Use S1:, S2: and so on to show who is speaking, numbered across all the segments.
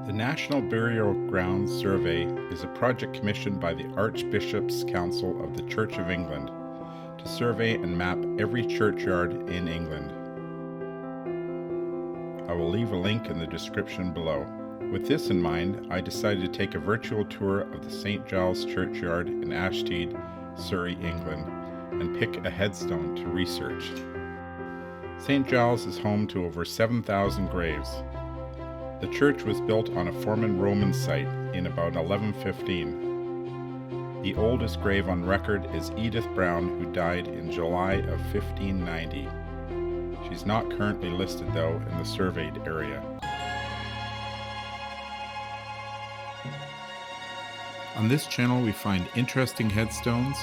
S1: The National Burial Ground Survey is a project commissioned by the Archbishop's Council of the Church of England to survey and map every churchyard in England. I will leave a link in the description below. With this in mind, I decided to take a virtual tour of the St. Giles Churchyard in Ashstead, Surrey, England, and pick a headstone to research. St. Giles is home to over 7,000 graves. The church was built on a former Roman site in about 1115. The oldest grave on record is Edith Brown, who died in July of 1590. She's not currently listed though in the surveyed area. On this channel we find interesting headstones,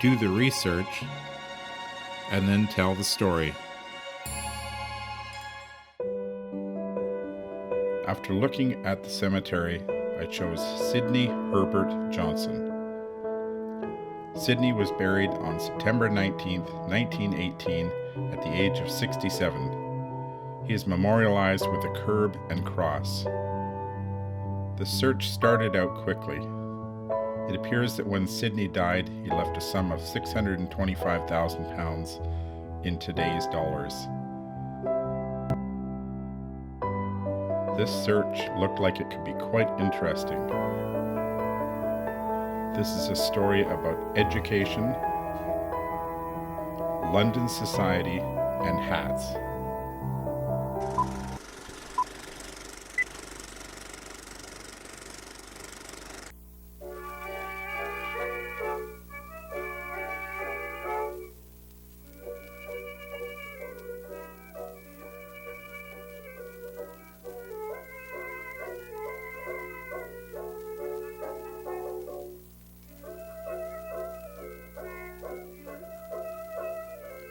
S1: do the research, and then tell the story. After looking at the cemetery, I chose Sydney Herbert Johnson. Sydney was buried on September 19, 1918, at the age of 67. He is memorialized with a curb and cross. The search started out quickly. It appears that when Sydney died, he left a sum of £625,000 in today's dollars. This search looked like it could be quite interesting. This is a story about education, London society, and hats.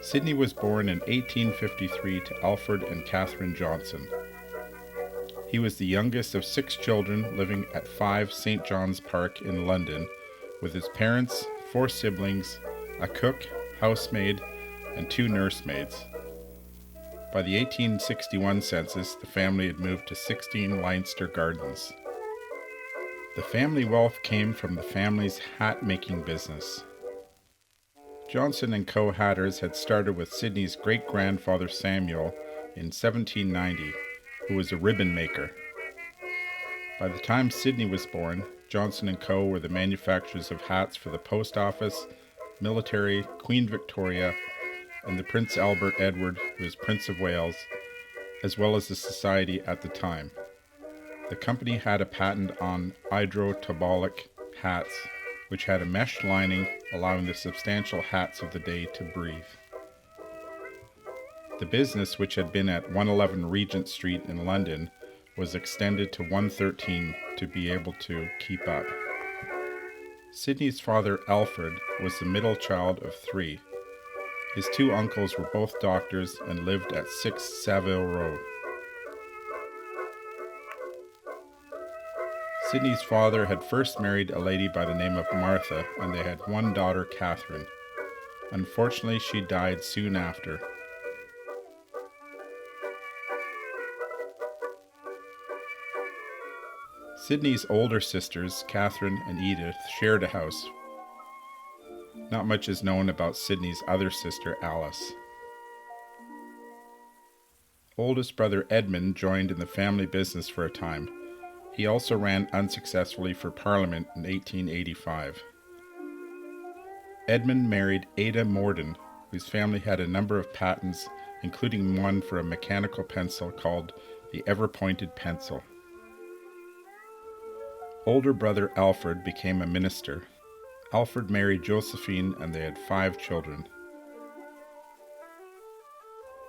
S1: Sydney was born in 1853 to Alfred and Catherine Johnson. He was the youngest of 6 children living at 5 St. John's Park in London with his parents, 4 siblings, a cook, housemaid, and 2 nursemaids. By the 1861 census, the family had moved to 16 Leinster Gardens. The family wealth came from the family's hat-making business. Johnson & Co. Hatters had started with Sydney's great-grandfather Samuel in 1790, who was a ribbon maker. By the time Sydney was born, Johnson & Co. were the manufacturers of hats for the post office, military, Queen Victoria, and the Prince Albert Edward, who was Prince of Wales, as well as the society at the time. The company had a patent on hydrotabolic hats, which had a mesh lining allowing the substantial hats of the day to breathe. The business, which had been at 111 Regent Street in London, was extended to 113 to be able to keep up. Sydney's father, Alfred, was the middle child of 3. His 2 uncles were both doctors and lived at 6 Savile Row. Sydney's father had first married a lady by the name of Martha, and they had 1 daughter, Catherine. Unfortunately, she died soon after. Sydney's older sisters, Catherine and Edith, shared a house. Not much is known about Sydney's other sister, Alice. Oldest brother Edmund joined in the family business for a time. He also ran unsuccessfully for Parliament in 1885. Edmund married Ada Morden, whose family had a number of patents, including one for a mechanical pencil called the Ever-Pointed Pencil. Older brother Alfred became a minister. Alfred married Josephine and they had 5 children.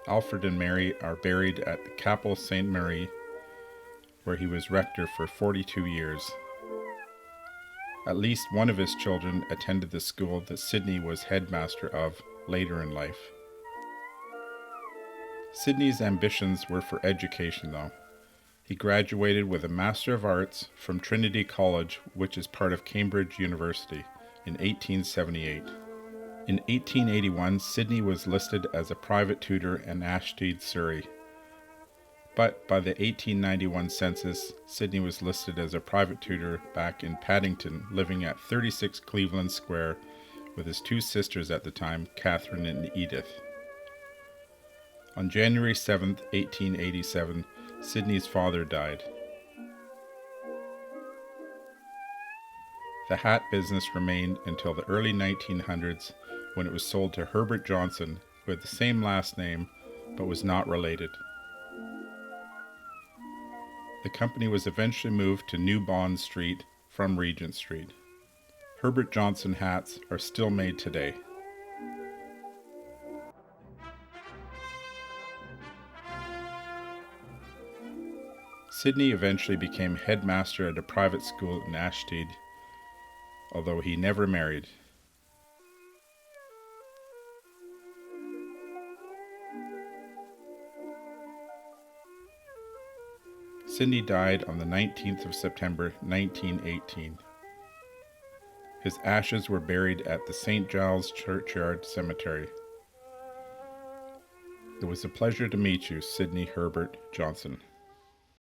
S1: Alfred and Mary are buried at the Capel Saint Marie, where he was rector for 42 years. At least one of his children attended the school that Sydney was headmaster of later in life. Sydney's ambitions were for education though. He graduated with a Master of Arts from Trinity College, which is part of Cambridge University, in 1878. In 1881, Sydney was listed as a private tutor in Ashstead, Surrey. But by the 1891 census, Sydney was listed as a private tutor back in Paddington, living at 36 Cleveland Square with his two sisters at the time, Catherine and Edith. On January 7, 1887, Sydney's father died. The hat business remained until the early 1900s, when it was sold to Herbert Johnson, who had the same last name but was not related. The company was eventually moved to New Bond Street from Regent Street. Herbert Johnson hats are still made today. Sydney eventually became headmaster at a private school in Ashstead, although he never married. Sydney died on the 19th of September 1918. His ashes were buried at the St. Giles Churchyard Cemetery. It was a pleasure to meet you, Sydney Herbert Johnson.